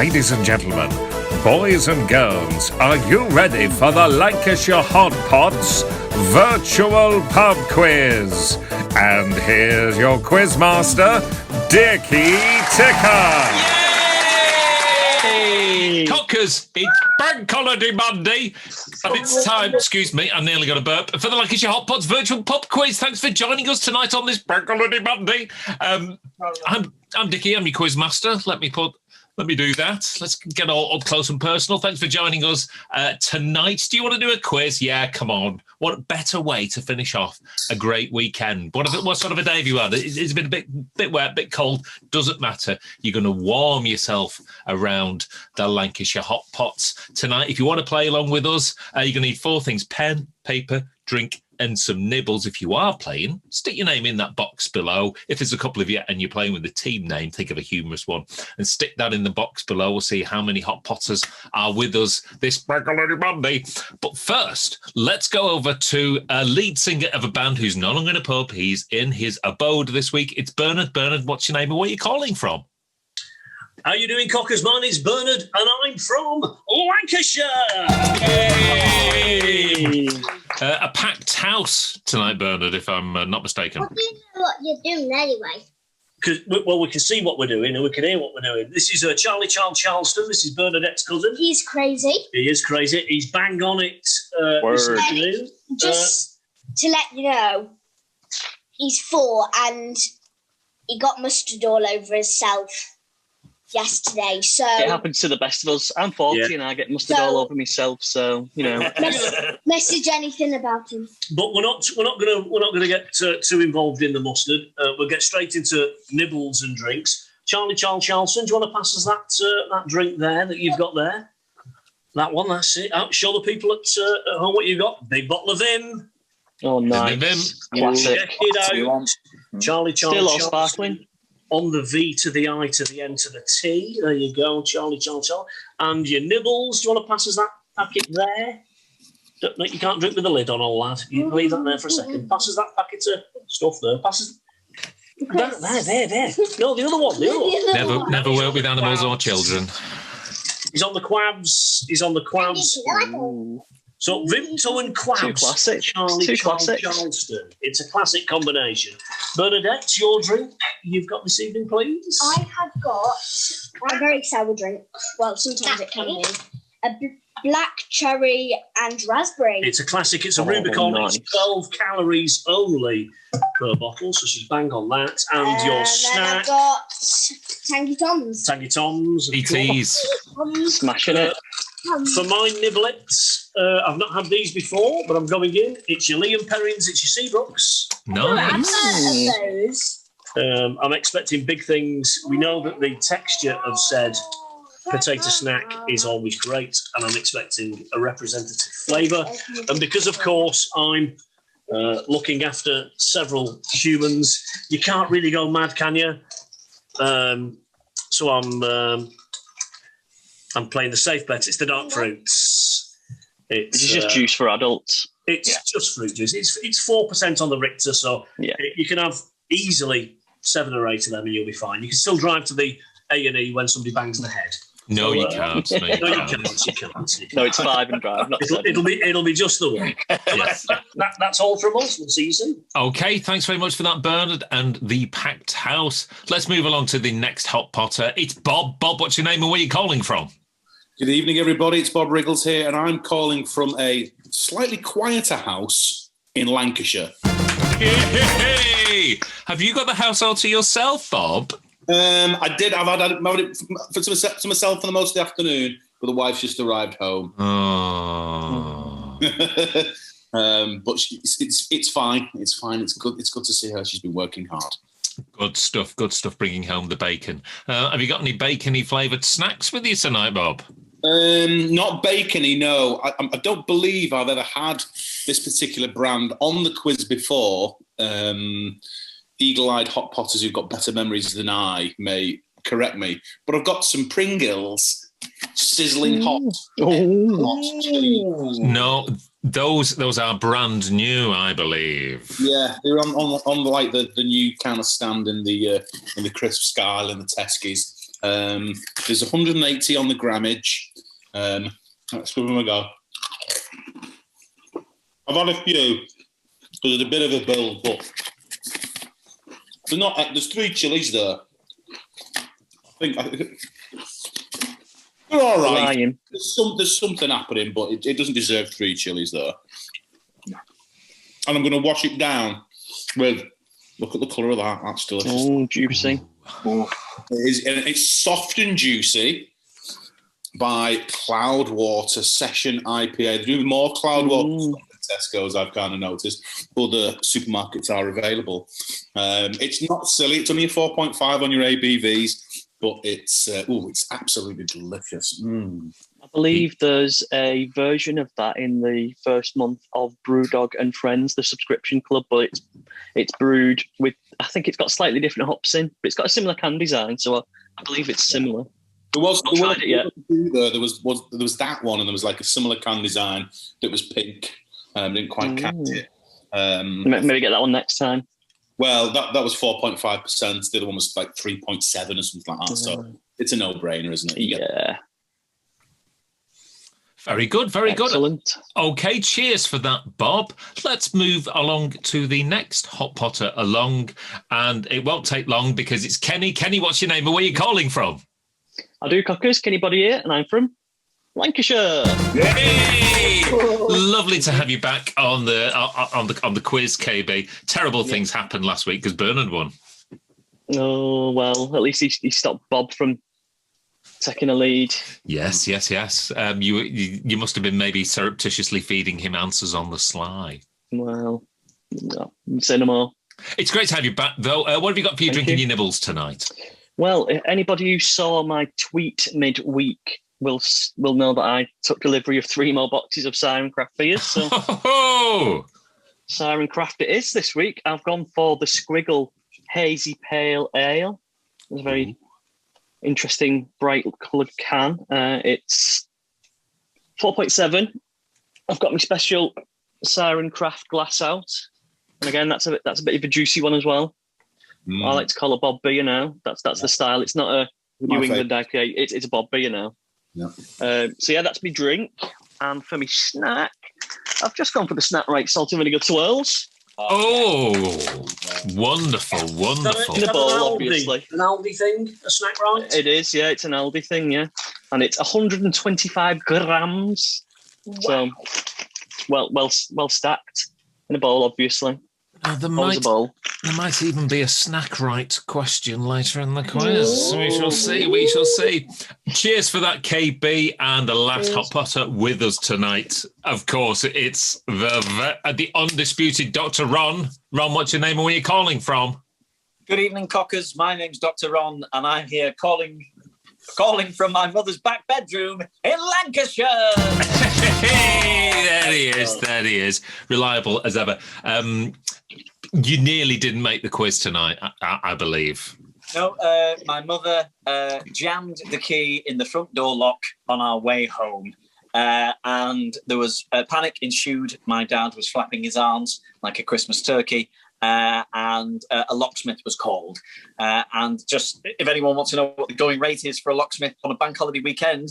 Ladies and gentlemen, boys and girls, are you ready for the Lancashire Hotpots virtual pub quiz? And here's your quizmaster, Dickie Ticker. Yay! Cockers, it's Bank Holiday Monday, and it's time, excuse me, I nearly got a burp, for the Lancashire Hotpots virtual pub quiz. Thanks for joining us tonight on this Bank Holiday Monday. I'm Dickie, I'm your quizmaster. Let me do that. Let's get all up close and personal. Thanks for joining us tonight. Do you want to do a quiz? Yeah, come on. What better way to finish off a great weekend? What sort of a day have you had? It's been a bit wet, a bit cold. Doesn't matter. You're going to warm yourself around the Lancashire Hotpots tonight. If you want to play along with us, you're going to need four things: pen, paper, drink, and some nibbles. If you are playing, stick your name in that box below. If there's a couple of you and you're playing with the team name, think of a humorous one and stick that in the box below. We'll see how many Hot Potters are with us this Bank Holiday Monday. But first, let's go over to a lead singer of a band who's no longer in a pub. He's in his abode this week. It's Bernard. Bernard, what's your name and where are you calling from? How you doing, Cockers? My name's Bernard, and I'm from Lancashire. Yay! A packed house tonight, Bernard, if I'm not mistaken. Well, do you know what you're doing anyway? Well, we can see what we're doing, and we can hear what we're doing. This is Charlie Charleston. This is Bernadette's cousin. He's crazy. He is crazy. He's bang on it this afternoon. Just to let you know, he's 4 and he got mustard all over himself yesterday. So it happens to the best of us. I'm 40 and I get mustard all over myself. So message anything about him. But we're not gonna get too involved in the mustard. We'll get straight into nibbles and drinks. Charlie Charleston, do you want to pass us that drink there that you've got there? That one, that's it. Show the people at home what you got. Big bottle of Vim. Oh, nice. Vim. Classic. Check it out. Charlie Still all sparkling. On the V to the I to the N to the T. There you go, Charlie. And your nibbles. Do you want to pass us that packet there? You can't drink with the lid on, all that. You leave that there for a second. Pass us that packet of stuff there. Pass us... There. No, the other one. Never work with animals or children. He's on the quabs. Ooh. So Vimto and Quabs. Two classic. Charlie Charleston. It's a classic combination. Bernadette, your drink you've got this evening, please. I have got a very sour drink. Well, sometimes it can be. A black cherry and raspberry. It's a classic. It's a Rubicon. Nice. It's 12 calories only per bottle, so she's bang on that. And your snack. Then I've got Tangy Toms. ETs. Smashing it. For my niblets, I've not had these before, but I'm going in. It's your Liam Perrins, it's your Seabrooks. Nice. I'm expecting big things. We know that the texture of said potato snack is always great, and I'm expecting a representative flavour. And because, of course, I'm looking after several humans, you can't really go mad, can you? So I'm playing the safe bet. It's the dark fruits. It's just juice for adults. It's just fruit juice. It's 4% on the Richter, so you can have easily 7 or 8 of them and you'll be fine. You can still drive to the A&E when somebody bangs the head. No, you can't. No, you can't. No, it's 5 and drive. Not it'll be just the one. Yes. That's all from us. We'll see you soon. Okay, thanks very much for that, Bernard, and the packed house. Let's move along to the next Hot Potter. It's Bob. Bob, what's your name and where are you calling from? Good evening, everybody. It's Bob Riggles here, and I'm calling from a slightly quieter house in Lancashire. Hey! Have you got the house all to yourself, Bob? I did. I've had it to myself for the most of the afternoon, but the wife's just arrived home. Oh. But it's fine. It's fine. It's good. It's good to see her. She's been working hard. Good stuff. Bringing home the bacon. Have you got any bacony flavoured snacks with you tonight, Bob? Not bacony, no. I don't believe I've ever had this particular brand on the quiz before. Eagle-eyed Hot Potters who've got better memories than I may correct me. But I've got some Pringles, sizzling hot. No, those are brand new, I believe. Yeah, they're on like the new kind of stand in the crisp aisle in the Tesco's. There's 180 on the grammage. Let's give them a go. I've had a few. There's a bit of a build, but there's 3 chilies there. I think they're all right. There's something happening, but it doesn't deserve 3 chilies there. And I'm going to wash it down with. Look at the colour of that. That's delicious. Oh, juicy. It's soft and juicy by Cloudwater Session IPA. They're doing more Cloudwater at Tesco's, I've kind of noticed. Other supermarkets are available. It's not silly. It's only a 4.5 on your ABVs, but it's absolutely delicious. I believe there's a version of that in the first month of Brewdog and Friends, the subscription club, but it's brewed with, I think it's got slightly different hops in, but it's got a similar can design, so I believe it's similar. There was that one, and there was like a similar can design that was pink. Didn't quite catch it. Maybe get that one next time. Well, that was 4.5%. The other one was like 3.7 or something like that. So it's a no-brainer, isn't it? Yeah. Very good, very Excellent. Good. Okay, cheers for that, Bob. Let's move along to the next Hot Potter along, and it won't take long because it's Kenny. Kenny, what's your name and where are you calling from? I do, Cockers. Kenny Body here, and I'm from Lancashire. Yay! Lovely to have you back on the quiz, KB. Terrible things happened last week because Bernard won. Oh well, at least he stopped Bob from taking a lead. Yes. You must have been maybe surreptitiously feeding him answers on the sly. Well, no, say no more. It's great to have you back, though. What have you got for you drinking your nibbles tonight? Well, anybody who saw my tweet midweek will know that I took delivery of 3 more boxes of Siren Craft beers. So Siren Craft it is this week. I've gone for the Squiggle Hazy Pale Ale. It's a very interesting, bright coloured can. It's 4.7. I've got my special Siren Craft glass out, and again, that's a bit of a juicy one as well. I like to call it Bob Beer now. That's the style. It's not a New England IPA. It's a Bob Beer now. Yeah. So that's my drink, and for my snack, I've just gone for the Snack Right Salt and Vinegar Twirls. Oh, wonderful. In a bowl, obviously. An Aldi thing, a Snack Right? It is, yeah. It's an Aldi thing, yeah. And it's 125 grams. Wow. So, well stacked in a bowl, obviously. There might even be a Snack Right question later in the quiz. We shall see. Cheers for that, KB, and the last Hot Potter with us tonight. Of course, it's the undisputed Dr. Ron. Ron, what's your name and where are you calling from? Good evening, Cockers. My name's Dr. Ron, and I'm here calling from my mother's back bedroom in Lancashire. There he is. Reliable as ever. You nearly didn't make the quiz tonight, I believe. No, my mother jammed the key in the front door lock on our way home. And there was panic ensued. My dad was flapping his arms like a Christmas turkey. And a locksmith was called. And just if anyone wants to know what the going rate is for a locksmith on a bank holiday weekend,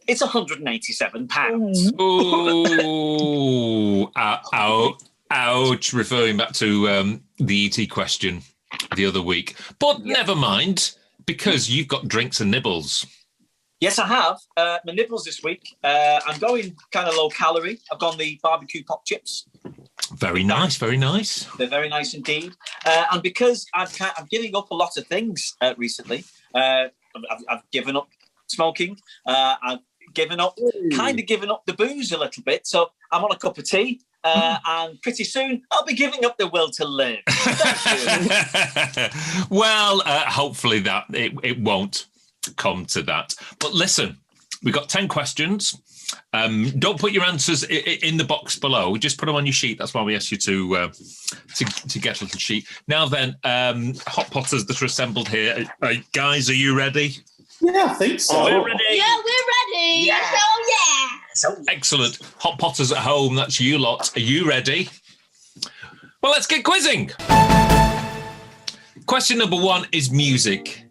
it's £187. Ooh, ouch, referring back to the ET question the other week. But never mind, because you've got drinks and nibbles. Yes, I have. My nibbles this week, I'm going kind of low calorie. I've gone the barbecue pop chips. Very nice. They're very nice indeed. And because I'm giving up a lot of things recently, I've given up smoking. I've given up the booze a little bit. So I'm on a cup of tea. And pretty soon I'll be giving up the will to live. Well, hopefully that it won't come to that. But listen, we've got 10 questions. Don't put your answers in the box below. Just put them on your sheet. That's why we asked you to get a little sheet. Now then, Hot Potters that are assembled here. Guys, are you ready? Yeah, I think so. We're ready. Yeah, we're ready. Yeah. So, Excellent. Hot Potters at home, that's you lot. Are you ready? Well, let's get quizzing. Question number 1 is music.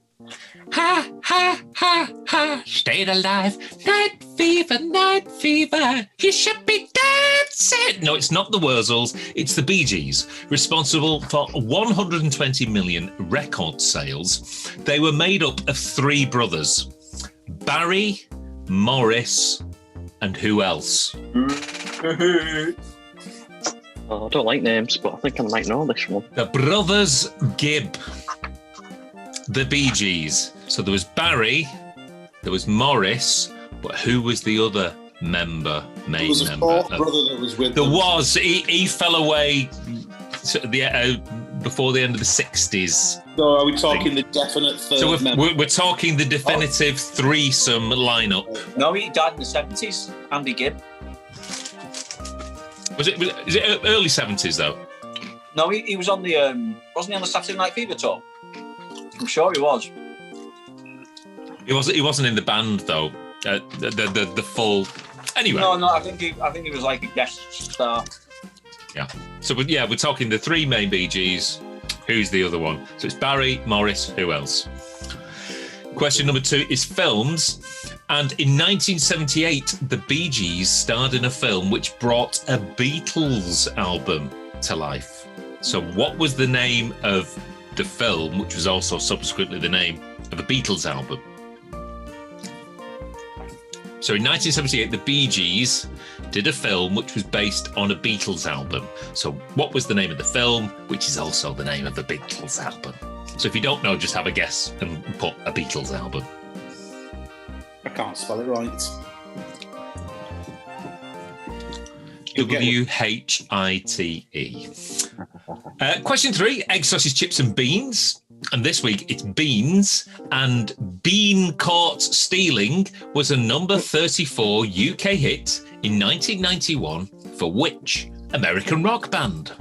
Ha, ha, ha, ha, staying alive. Night fever, you should be dancing. No, it's not the Wurzels, it's the Bee Gees, responsible for 120 million record sales. They were made up of three brothers, Barry, Morris, and who else? Oh, I don't like names, but I think I might know this one. The brothers Gibb. The Bee Gees. So there was Barry, there was Morris, but who was the other main member? There was a fourth brother that was with them. He fell away before the end of the 60s. So are we talking the definite third member? We're talking the definitive threesome lineup. No, he died in the 70s. Andy Gibb. Is it early 70s though? No, he was on the wasn't he on the Saturday Night Fever tour? I'm sure he was. He wasn't in the band though. The full. Anyway. No, I think he was like a guest star. Yeah. So we're talking the three main Bee Gees. Who's the other one? So it's Barry, Morris. Who else? Question number 2 is films. And in 1978, the Bee Gees starred in a film which brought a Beatles album to life. So what was the name of the film, which was also subsequently the name of a Beatles album? So in 1978, the Bee Gees did a film which was based on a Beatles album. So what was the name of the film, which is also the name of the Beatles album? So if you don't know, just have a guess and put a Beatles album. I can't spell it right. W-H-I-T-E. Question 3, egg, sausage, chips and beans. And this week it's beans, and Bean Caught Stealing was a number 34 UK hit in 1991 for which American rock band?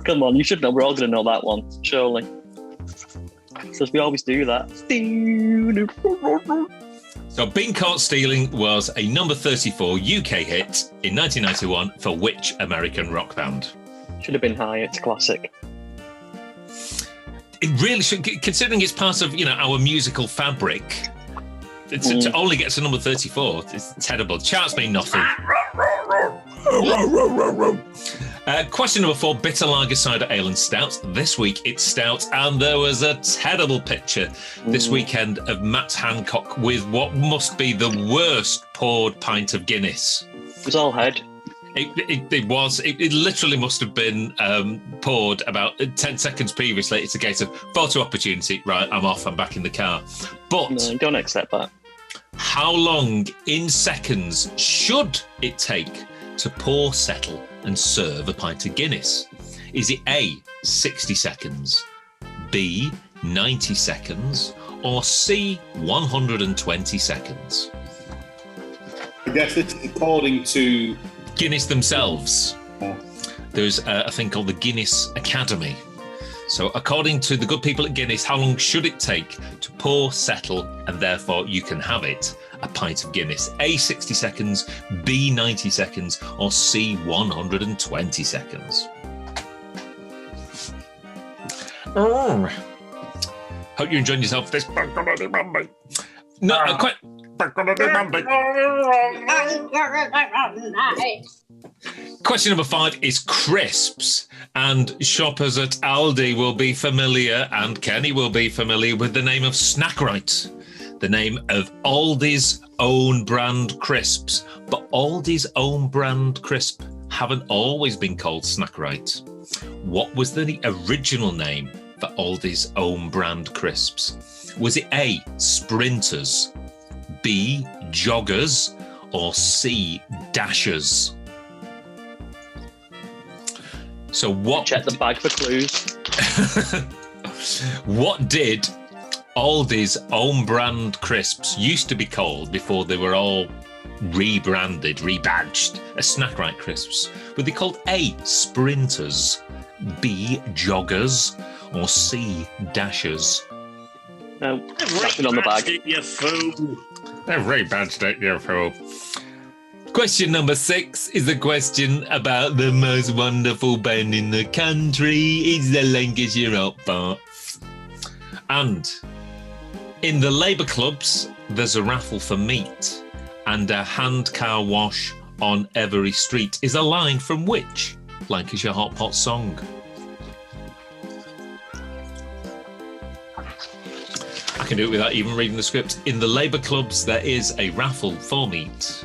Come on, you should know. We're all going to know that one, surely. Because we always do that. So Bean Caught Stealing was a number 34 UK hit in 1991 for which American rock band? Should have been higher. It's a classic. It really should, considering it's part of, our musical fabric. To only get to number 34, it's terrible. Charts mean nothing. Question number 4, bitter lager, cider, ale and stout. This week it's stout, and there was a terrible picture this weekend of Matt Hancock with what must be the worst poured pint of Guinness. It was all head. It literally must have been poured about 10 seconds previously. It's a case of photo opportunity. Right, I'm off. I'm back in the car. But no, don't accept that. How long in seconds should it take to pour, settle and serve a pint of Guinness? Is it A, 60 seconds, B, 90 seconds, or C, 120 seconds? I guess it's according to Guinness themselves. There's a thing called the Guinness Academy. So according to the good people at Guinness, how long should it take to pour, settle, and therefore you can have it, a pint of Guinness? A, 60 seconds, B, 90 seconds, or C, 120 seconds? Oh. Hope you're enjoying yourself this Bank Holiday Monday. No, quite. Bank Holiday Monday. Question number 5 is crisps, and shoppers at Aldi will be familiar, and Kenny will be familiar with the name of Snackrite, the name of Aldi's own brand crisps. But Aldi's own brand crisp haven't always been called Snackrite. What was the original name for Aldi's own brand crisps? Was it A, Sprinters, B, Joggers, or C, Dashers? So what? Check the bag for clues. What did Aldi's own brand crisps used to be called before they were all rebranded, rebadged as Snackrite crisps? Were they called A, Sprinters, B, Joggers, or C, Dashers? No, nothing on the bag. You fool. They've rebadged it, you fool. Question number 6 is a question about the most wonderful band in the country. It's the Lancashire Hotpots. And In the Labour clubs, there's a raffle for meat, and a hand car wash on every street is a line from which Lancashire Hotpots song? I can do it without even reading the script. In the Labour clubs, there is a raffle for meat,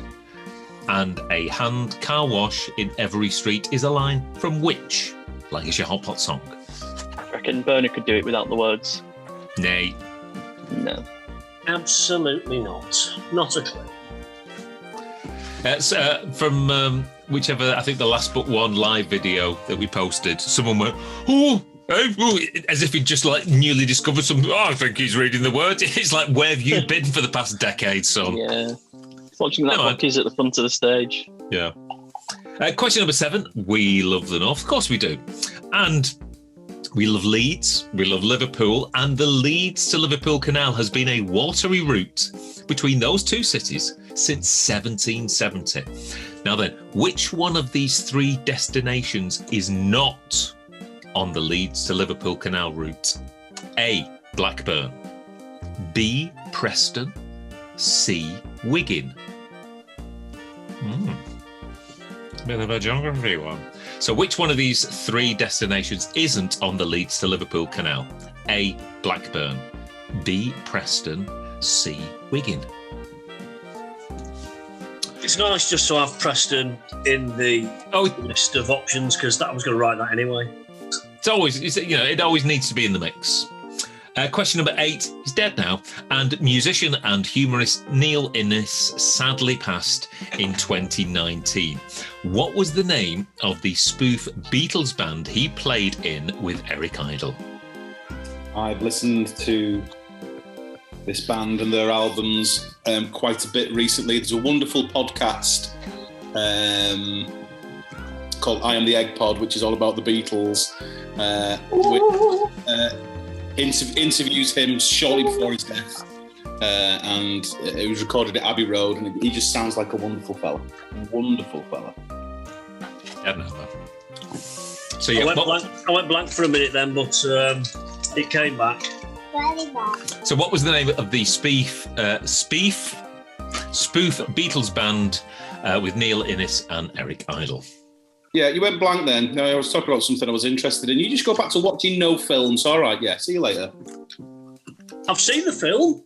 and a hand car wash in every street is a line from which Lancashire Hotpots song? I reckon Bernard could do it without the words. Nay. No. Absolutely not. Not a clue. It's from whichever, I think the Last But One live video that we posted, someone went, oh, as if he'd just like newly discovered something. Oh, I think he's reading the words. It's like, where have you been for the past decade, son? Yeah. Watching that book is at the front of the stage. Yeah. Question number 7. We love the North. Of course we do. And we love Leeds, we love Liverpool, and the Leeds to Liverpool Canal has been a watery route between those two cities since 1770. Now then, which one of these 3 destinations is not on the Leeds to Liverpool Canal route? A, Blackburn. B, Preston. C, Wigan. Bit of a geography one. So which one of these 3 destinations isn't on the Leeds to Liverpool Canal? A, Blackburn. B, Preston. C, Wigan. It's nice just to have Preston in the list of options, because I was going to write that anyway. It always needs to be in the mix. Question number 8. He's dead now. And musician and humorist Neil Innes sadly passed in 2019. What was the name of the spoof Beatles band he played in with Eric Idle? I've listened to this band and their albums quite a bit recently. There's a wonderful podcast called I Am the Egg Pod, which is all about the Beatles. Interviews him shortly before his death, and it was recorded at Abbey Road, and he just sounds like a wonderful fella. Wonderful fella. So yeah, I went blank for a minute then, but it came back. So what was the name of the spoof Beatles band with Neil Innes and Eric Idle? Yeah, you went blank then. No, I was talking about something I was interested in. You just go back to watching no films. All right, yeah, see you later. I've seen the film.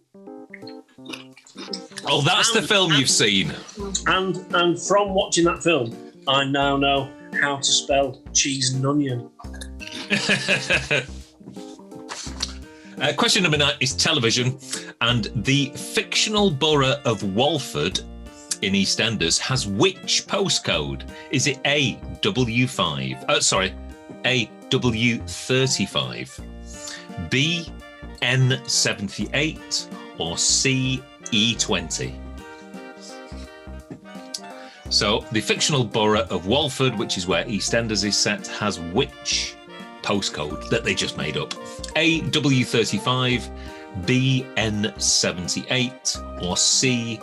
Oh, that's the film you've seen. And from watching that film, I now know how to spell cheese and onion. Question number 9 is television, and the fictional borough of Walford in EastEnders has which postcode? Is it A, W5? A, W35, B, N78, or C, E20? So the fictional borough of Walford, which is where EastEnders is set, has which postcode that they just made up? A, W35, B, N78, or C,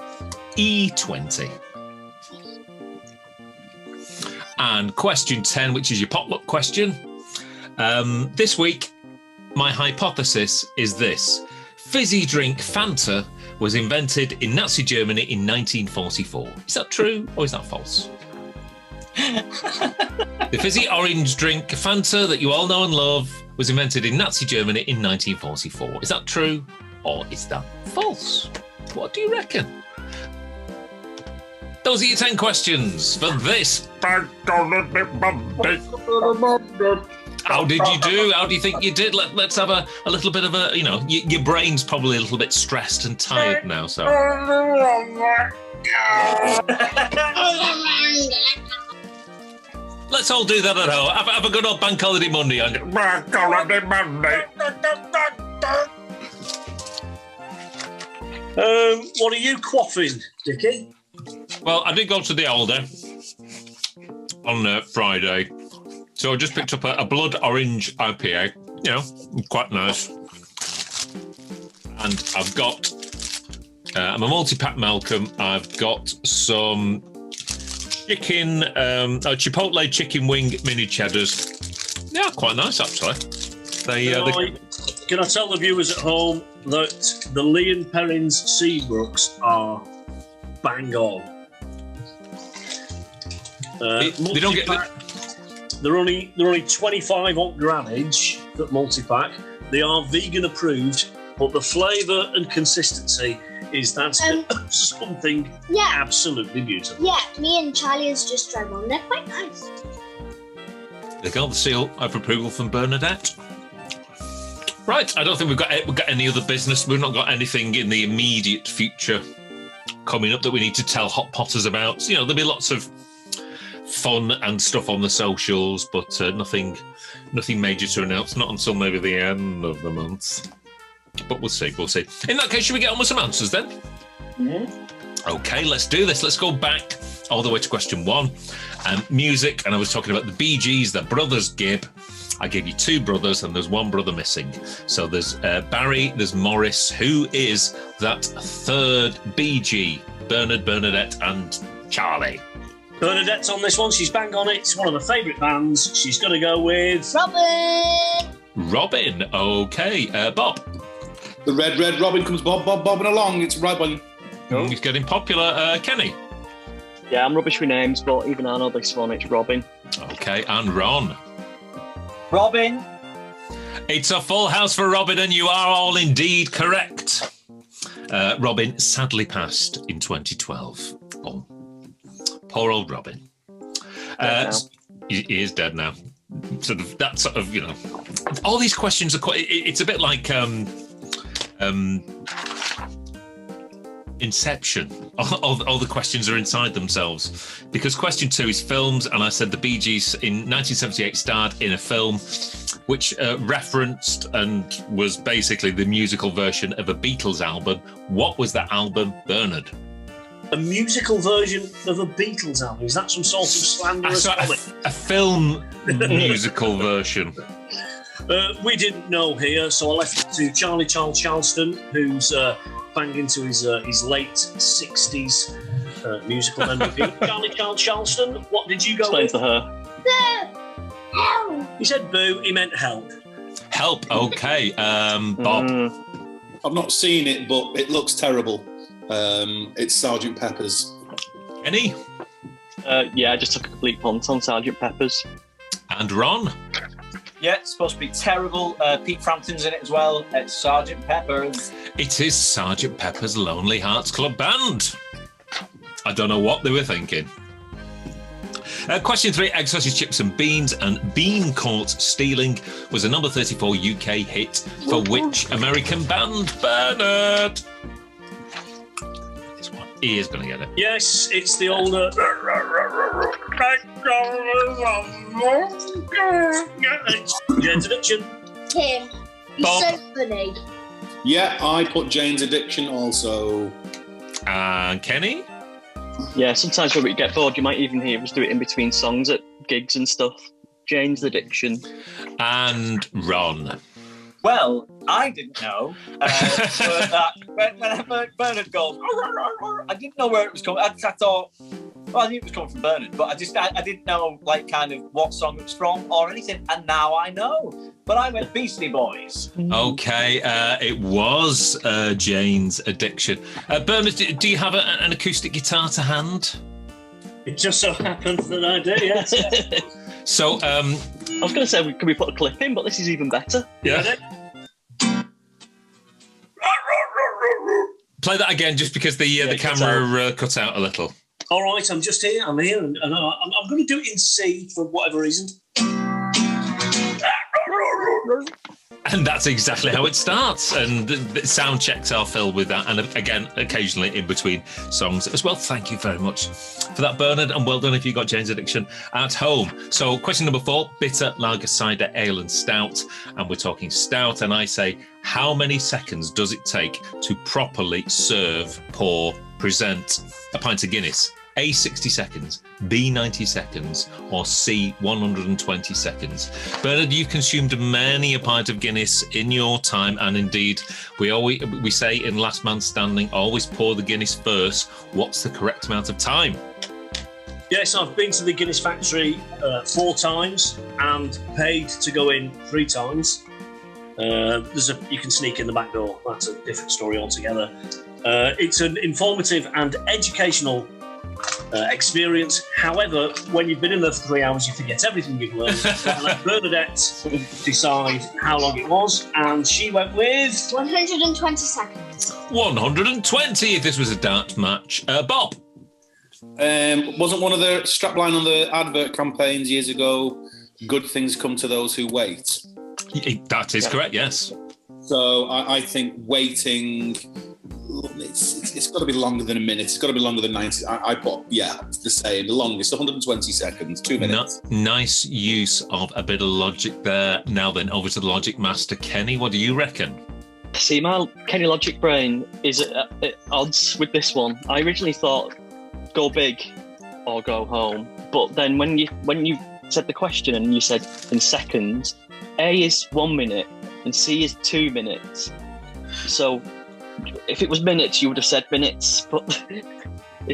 E20? And question 10, which is your potluck question. This week, my hypothesis is this. Fizzy drink Fanta was invented in Nazi Germany in 1944. Is that true or is that false? The fizzy orange drink Fanta that you all know and love was invented in Nazi Germany in 1944. Is that true or is that false? What do you reckon? Those are your 10 questions for this. How did you do? How do you think you did? Let's have a little bit of a, your brain's probably a little bit stressed and tired now, so. Let's all do that at home. Have a good old Bank Holiday Monday. Bank Holiday Monday. What are you quaffing, Dickie? Well, I did go to the Alder on Friday. So I just picked up a blood orange IPA, quite nice. And I've got, I'm a multi-pack Malcolm. I've got some chicken, Chipotle chicken wing mini cheddars. Yeah, quite nice actually. Can I tell the viewers at home that the Lee and Perrins Seabrooks are bang on? They don't get. They're only 25 on grammage at multi-pack. They are vegan approved, but the flavour and consistency is something absolutely beautiful. Yeah, me and Charlie has just tried one. They're quite nice. They got the seal of approval from Bernadette. Right, I don't think we've got any other business. We've not got anything in the immediate future coming up that we need to tell Hot Potters about. You know, there'll be lots of fun and stuff on the socials, but nothing major to announce. Not until maybe the end of the month. But we'll see. In that case, should we get on with some answers then? Mm-hmm. Okay, let's do this. Let's go back all the way to question 1. Music, and I was talking about the Bee Gees, the brothers Gibb. I gave you 2 brothers, and there's 1 brother missing. So there's Barry, there's Morris. Who is that 3rd Bee Gee? Bernard, Bernadette, and Charlie. Bernadette's on this one. She's bang on it. It's one of her favourite bands. She's going to go with Robin. Okay. Bob. The red robin comes bobbing along. It's Robin. He's getting popular. Kenny. Yeah, I'm rubbish with names, but even I know this one. It's Robin. Okay, and Ron. Robin. It's a full house for Robin, and you are all indeed correct. Robin sadly passed in 2012. Oh, poor old Robin. He is dead now. All these questions are quite. It's a bit like Inception. All the questions are inside themselves, because question 2 is films, and I said the Bee Gees in 1978 starred in a film which referenced and was basically the musical version of a Beatles album. What was that album, Bernard? A musical version of a Beatles album? Is that some sort of slanderous comment? A film musical version. We didn't know here, so I left it to Charlie Charleston, who's banged into his late 60s musical MVP. Charlie Charleston, what did you go Explain with? to her. Help. He said boo, he meant help. Help, okay. Bob. I've not seen it, but it looks terrible. It's Sgt. Pepper's. Kenny? Yeah, I just took a complete punt on Sgt. Pepper's. And Ron? Yeah, it's supposed to be terrible. Pete Frampton's in it as well. It's Sgt. Pepper's. It is Sgt. Pepper's Lonely Hearts Club Band. I don't know what they were thinking. Question 3, egg, sausage, chips and beans, and Bean Court Stealing was a number 34 UK hit for which American band? Bernard. This one, he is going to get it. Yes, it's the older. Jane's Addiction. Tim, you're Bob. so funny. Yeah, I put Jane's Addiction also. And Kenny? Yeah, sometimes when we get bored, you might even hear us do it in between songs at gigs and stuff. Jane's Addiction. And Ron. Well, I didn't know. When Bernard goes, I didn't know where it was coming. I thought, well, I knew it was coming from Bernard, but I didn't know, like, kind of what song it was from or anything. And now I know. But I went Beastie Boys. Okay, it was Jane's Addiction. Bernard, do you have an acoustic guitar to hand? It just so happens that I do, yes. So, I was going to say, can we put a clip in, but this is even better. Yeah. Play that again, just because the camera cut out a little. All right, I'm just here. I'm here, and I'm going to do it in C for whatever reason. And that's exactly how it starts. And the sound checks are filled with that. And again, occasionally in between songs as well. Thank you very much for that, Bernard. And well done if you got Jane's Addiction at home. So question number 4, bitter, lager, cider, ale and stout. And we're talking stout. And I say, how many seconds does it take to properly serve, pour, present a pint of Guinness? A, 60 seconds, B, 90 seconds, or C, 120 seconds. Bernard, you've consumed many a pint of Guinness in your time, and indeed, we say in Last Man Standing, always pour the Guinness first. What's the correct amount of time? Yes, I've been to the Guinness factory 4 times and paid to go in 3 times. You can sneak in the back door. That's a different story altogether. It's an informative and educational experience. However, when you've been in there for 3 hours, you forget everything you've learned. So I let Bernadette decide how long it was, and she went with 120 seconds. 120 if this was a dart match. Bob? Wasn't one of the strapline on the advert campaigns years ago, good things come to those who wait? That is correct, yes. So I think waiting, it's got to be longer than a minute. It's got to be longer than 90. I put, the same. The longest, 120 seconds, 2 minutes. Nice use of a bit of logic there. Now then, over to the logic master. Kenny, what do you reckon? See, my Kenny logic brain is at odds with this one. I originally thought go big or go home, but then when you said the question and you said in seconds, A is 1 minute and C is 2 minutes. So if it was minutes, you would have said minutes, but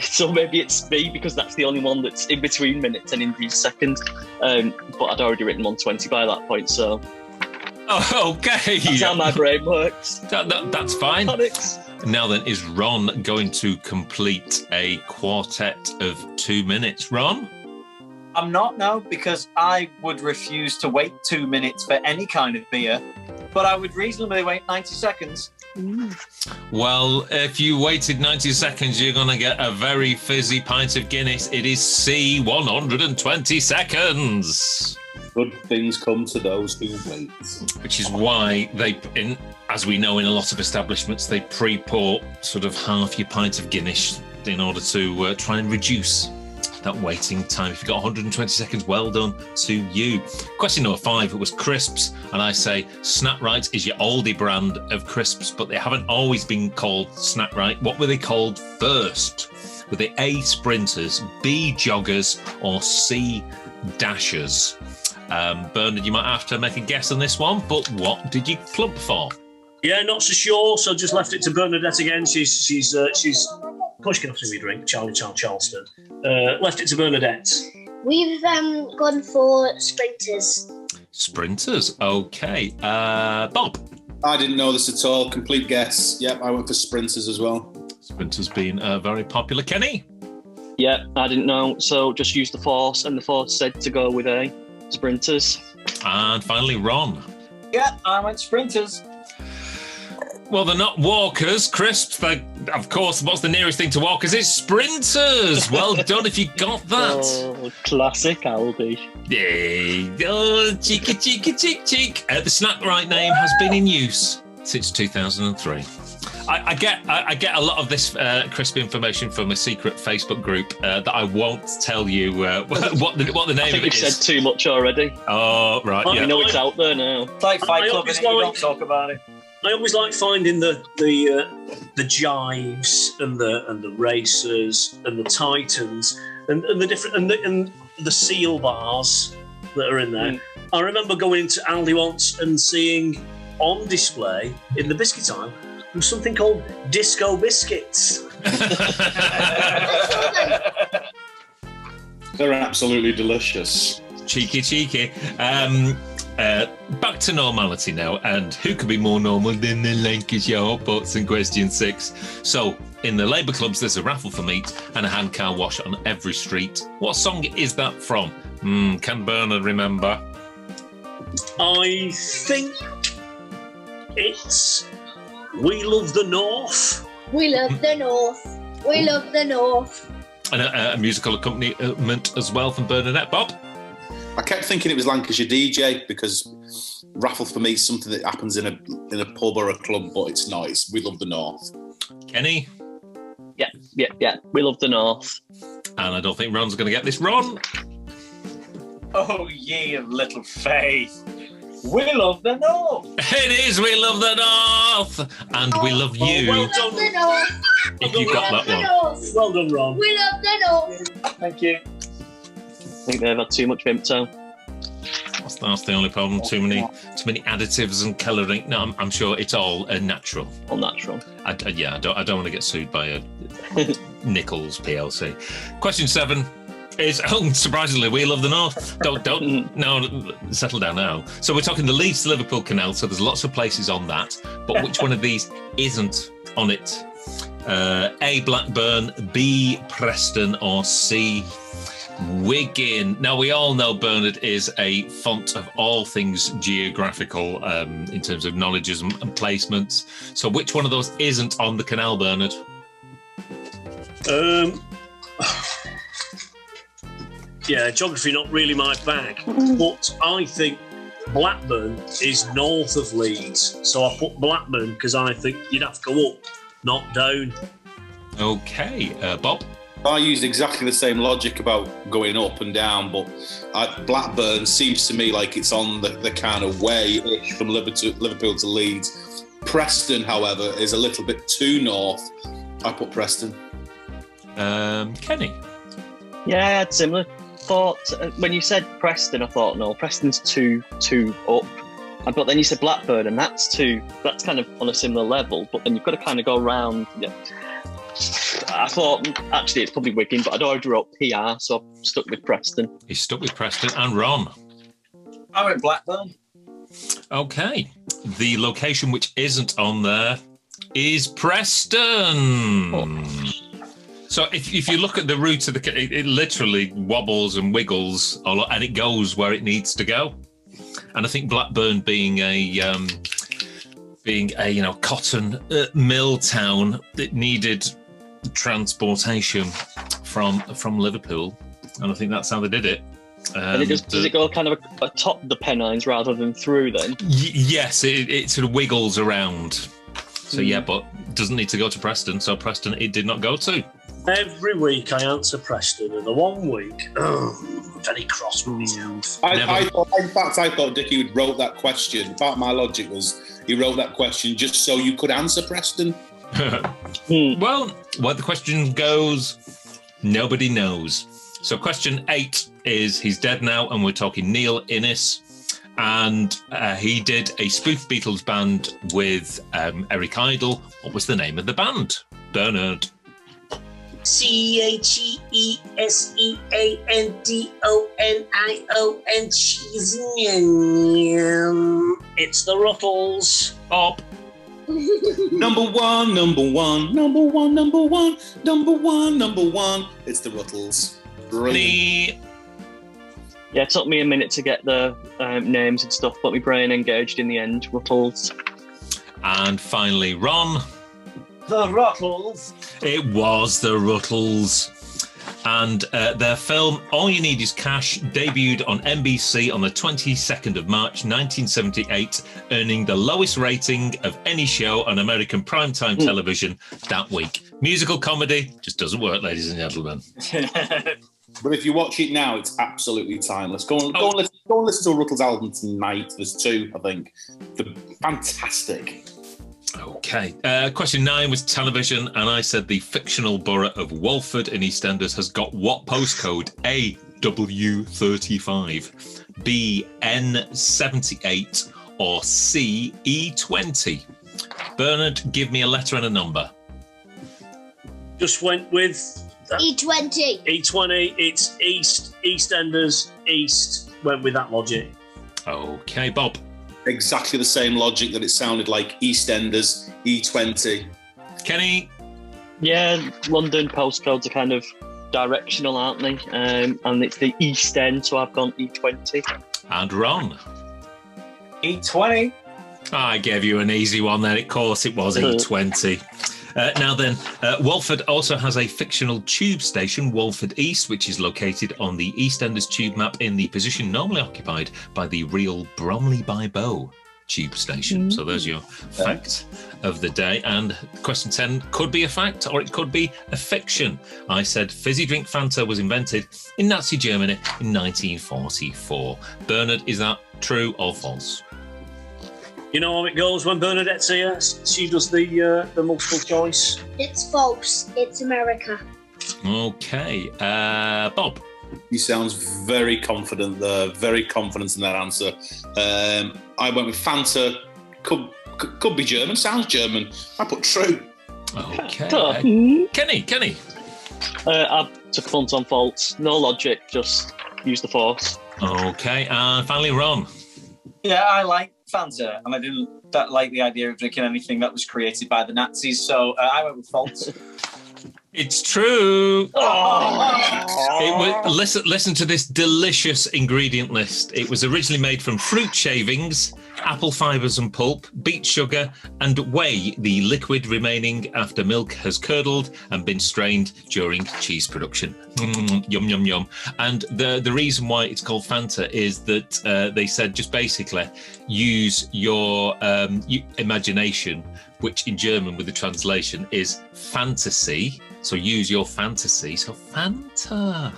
so maybe it's B because that's the only one that's in between minutes and in these seconds. But I'd already written 120 by that point, so. Oh, okay. That's how my brain works. That's fine. Phonics. Now then, is Ron going to complete a quartet of 2 minutes? Ron? I'm not, no, because I would refuse to wait 2 minutes for any kind of beer, but I would reasonably wait 90 seconds. Well, if you waited 90 seconds, you're going to get a very fizzy pint of Guinness. It is C, 120 seconds. Good things come to those who wait. Which is why as we know in a lot of establishments, they pre-pour sort of half your pint of Guinness in order to try and reduce that waiting time. If you've got 120 seconds, well done to you. Question number 5, it was crisps. And I say Snap-Right is your oldie brand of crisps, but they haven't always been called Snap-Right. What were they called first? Were they A, Sprinters, B, Joggers, or C, Dashers? Bernard, you might have to make a guess on this one, but what did you plump for? Yeah, not so sure, so just left it to Bernadette again. She's push can have to drink, Charleston. Left it to Bernadette. We've gone for Sprinters. Sprinters, okay. Bob? I didn't know this at all. Complete guess. Yep, I went for Sprinters as well. Sprinters being very popular. Kenny? Yeah, I didn't know, so just used the force, and the force said to go with A, Sprinters. And finally, Ron? Yeah, I went Sprinters. Well, they're not walkers, crisps. Of course, what's the nearest thing to walkers? It's Sprinters. Well done if you got that. Oh, classic Aldi. Yeah. Oh, cheek. The Snap-Right name has been in use since 2003. I get a lot of this crisp information from a secret Facebook group that I won't tell you what the name of it is. I think you've said too much already. Oh, right. I know it's out there now. It's like Fight Club, and you don't talk about it. I always like finding the jives and the racers and the titans and the different and the seal bars that are in there. I remember going into Aldi once and seeing on display in the biscuit aisle there was something called Disco Biscuits. They're absolutely delicious. Cheeky. Back to normality now, and who could be more normal than the Lancashire Hotpots in question 6? So, in the Labour clubs, there's a raffle for meat and a hand car wash on every street. What song is that from? Can Bernard remember? I think it's We Love the North. We love the North. We love the North. And a musical accompaniment as well from Bernadette. Bob? I kept thinking it was Lancashire DJ because raffle for me is something that happens in a pub or a club, but it's not. It's We Love the North. Kenny? Yeah. We love the North. And I don't think Ron's going to get this. Ron? Oh, ye of little faith. We love the North. It is We Love the North. And we love you. Well done. The North. If you got that one. North. Well done, Ron. We love the North. Thank you. I think they've had too much Vimto. That's the only problem. Too many additives and colouring. No, I'm sure it's all natural. All natural. I don't want to get sued by a Nichols PLC. Question 7. is, surprisingly, Wheel of the North. No, settle down now. So we're talking the Leeds to Liverpool Canal, so there's lots of places on that. But which one of these isn't on it? A, Blackburn, B, Preston, or C, Wigan. Now, we all know Bernard is a font of all things geographical in terms of knowledges and placements. So which one of those isn't on the canal, Bernard? Yeah, geography not really my bag, but I think Blackburn is north of Leeds. So I put Blackburn because I think you'd have to go up, not down. Okay, Bob? I used exactly the same logic about going up and down, but Blackburn seems to me like it's on the kind of way-ish from Liverpool to Leeds. Preston, however, is a little bit too north. I put Preston. Kenny? Yeah, I had similar thoughts. When you said Preston, I thought, no, Preston's too up. But then you said Blackburn, and that's kind of on a similar level, but then you've got to kind of go around. Yeah. I thought, actually, it's probably Wigan, but I know I drew up PR, so I've stuck with Preston. He's stuck with Preston. And Ron? I went Blackburn. Okay. The location which isn't on there is Preston. Oh. So if you look at the route of it literally wobbles and wiggles, and it goes where it needs to go. And I think Blackburn being a cotton mill town that needed transportation from Liverpool, and I think that's how they did it. And does it go kind of atop the Pennines rather than through then? Yes, it sort of wiggles around. So yeah, but doesn't need to go to Preston. So Preston it did not go to. Every week I answer Preston, and the one week, very cross with myself. I thought Dickie wrote that question. Part of my logic was he wrote that question just so you could answer Preston. Well, where the question goes, nobody knows. So question 8 is, he's dead now, and we're talking Neil Innes. And he did a spoof Beatles band with Eric Idle. What was the name of the band? Bernard. CHESENION. It's the Ruttles. Bob. Number one. It's the Ruttles. Brilliant. Yeah, it took me a minute to get the names and stuff, but my brain engaged in the end. Ruttles. And finally, Ron. The Ruttles. It was the Ruttles. And their film, All You Need Is Cash, debuted on NBC on the 22nd of March, 1978, earning the lowest rating of any show on American primetime television that week. Musical comedy just doesn't work, ladies and gentlemen. But if you watch it now, it's absolutely timeless. Go and listen to a Ruttles album tonight. There's 2, I think. They're fantastic. Okay. Question 9 was television, and I said the fictional borough of Walford in EastEnders has got what postcode? A, W35, B, N78, or C, E20? Bernard, give me a letter and a number. Just went with E20. E20. It's East. EastEnders. East. Went with that logic. Okay, Bob. Exactly the same logic that it sounded like EastEnders, E20. Kenny? Yeah, London postcodes are kind of directional, aren't they? And it's the East End, so I've gone E20. And Ron? E20. I gave you an easy one there. Of course it was E20. Now then, Walford also has a fictional tube station, Walford East, which is located on the EastEnders tube map in the position normally occupied by the real Bromley by Bow tube station. So there's your fact of the day. And question 10 could be a fact or it could be a fiction. I said fizzy drink Fanta was invented in Nazi Germany in 1944. Bernard, is that true or false? You know how it goes when Bernadette's here? She does the multiple choice. It's false. It's America. Okay. Bob? He sounds very confident there, very confident in that answer. I went with Fanta. Could be German, sounds German. I put true. Okay. Kenny? I took a punt on faults. No logic, just use the force. Okay, and finally, Ron. Yeah, I like Fanta, and I didn't like the idea of drinking anything that was created by the Nazis, so I went with faults. It's true. Listen to this delicious ingredient list. It was originally made from fruit shavings, apple fibres and pulp, beet sugar, and whey, the liquid remaining after milk has curdled and been strained during cheese production. Yum, yum, yum. And the reason why it's called Fanta is that they said just basically use your imagination, which in German with the translation is fantasy. So use your fantasy. So Fanta.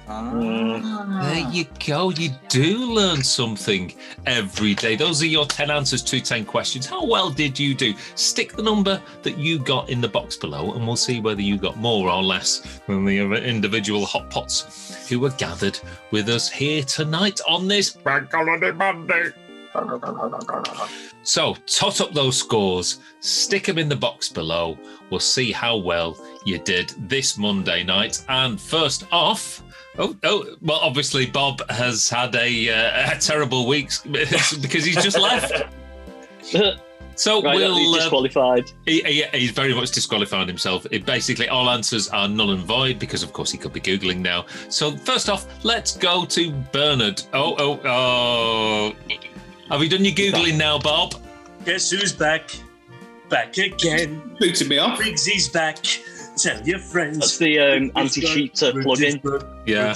There you go. You do learn something every day. Those are your 10 answers to 10 questions. How well did you do? Stick the number that you got in the box below and we'll see whether you got more or less than the other individual hot pots who were gathered with us here tonight on this Bank Holiday Monday. So tot up those scores, stick them in the box below. We'll see how well you did this Monday night. And first off, well, obviously Bob has had a terrible week because he's just left. So right, he's disqualified. He's very much disqualified himself. Basically, all answers are null and void because, of course, he could be Googling now. So first off, let's go to Bernard. Oh. Have you done your Googling now, Bob? Guess who's back? Back again. Booted me off. Briggsy's back. Tell your friends. That's the anti-cheater plugin. Yeah.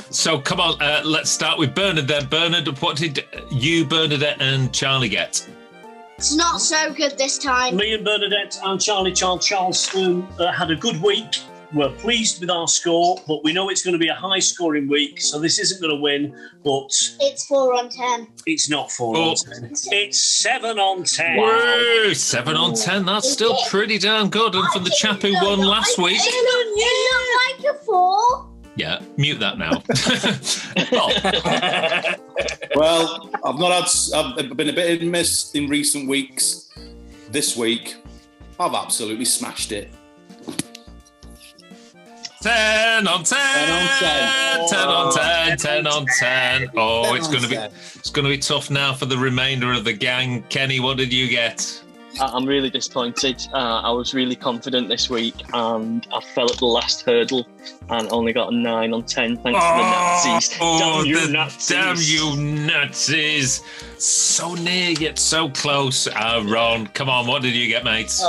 So come on, let's start with Bernard then. Bernard, what did you, Bernadette, and Charlie get? It's not so good this time. Me and Bernadette and Charles had a good week. We're pleased with our score, but we know it's going to be a high-scoring week, so this isn't going to win, but... It's 4 on 10. It's not 4 on 10. It's 7 on 10. Woo! 7 on 10, that's still pretty damn good. And from the chap who won last week... It looked like a 4. Yeah, mute that now. Well, I've been a bit hit and miss in recent weeks. This week, I've absolutely smashed it. 10 on 10. 10 on 10. 10 on 10. 10 on 10. Oh, it's going to be tough now for the remainder of the gang. Kenny, what did you get? I'm really disappointed. I was really confident this week and I fell at the last hurdle and only got a 9 on 10 thanks to the Nazis. Damn you Nazis. Damn you Nazis. So near yet so close. Ron, come on, what did you get, mate? 6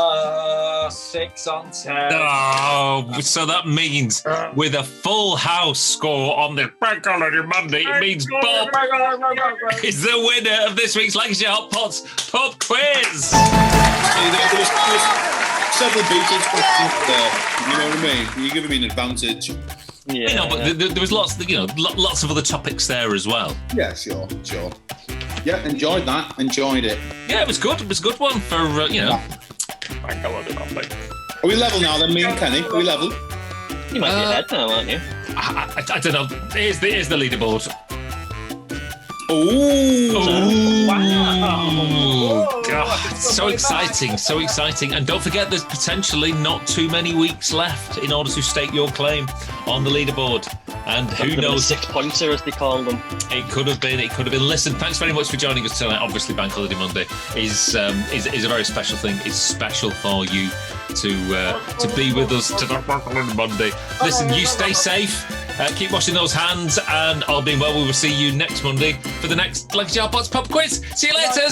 on 10. Oh, so that means with a full house score on the Bank Holiday Monday, it means Bob is the winner of this week's Lancashire Hotpots Pub Quiz. There was several beatings questions there. You know what I mean? You're giving me an advantage. Yeah. You know, but there was lots of other topics there as well. Yeah, sure. Yeah, enjoyed that. Enjoyed it. Yeah, it was good. It was a good one for, Bank Holiday Monday. Are we level now then, me and Kenny? Are we level? You might be ahead now, aren't you? I don't know. Here's the leaderboard. Oh! Wow! God, so exciting. And don't forget, there's potentially not too many weeks left in order to stake your claim on the leaderboard. And who knows? 6-pointer, as they call them. It could have been. Listen, thanks very much for joining us tonight. Obviously, Bank Holiday Monday is a very special thing. It's special for you to be with us tonight, Bank Holiday Monday. Listen, you stay safe. Keep washing those hands, and all being well, we will see you next Monday for the next Lancashire Hotpots Pub Quiz. See you later.